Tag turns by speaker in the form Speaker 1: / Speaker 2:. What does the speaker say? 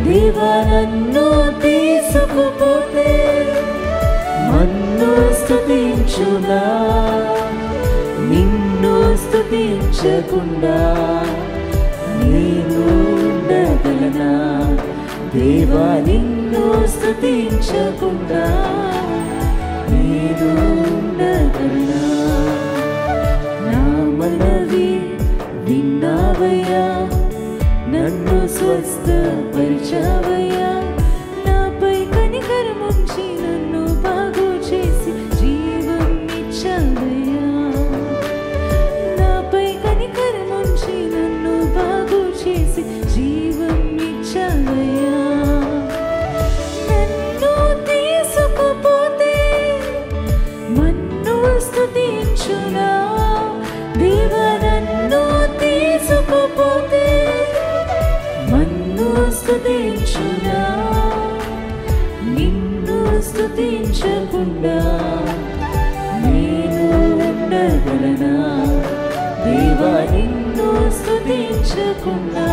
Speaker 1: దేవా నన్ను తీసుకుపోతే మన్ను స్తుతించునా, నిన్ను స్తుతించకుండా నేను ఉండగలనా? దేవా నిన్ను స్తుతించకుండా నేను ఉండగలనా? నా మనవి విన్నావయ్యా, నన్ను స్వస్థపరిచావయ్యా, నాపై కనికరముంచి నన్ను బాగు చేసి జీవం ఇచ్చావయ్యా, నాపై కనికరముంచి నన్ను బాగు చేసి జీవం ఇచ్చావయ్యా. నన్ను తీసుకుపోతే మన్ను స్తుతించునా, దేవా నన్ను తీసుకుపోతే మన్ను స్తుతించునా, నిన్ను స్తుతించకుండా నేను ఉండగలనా? దేవా నిన్ను స్తుతించకుండా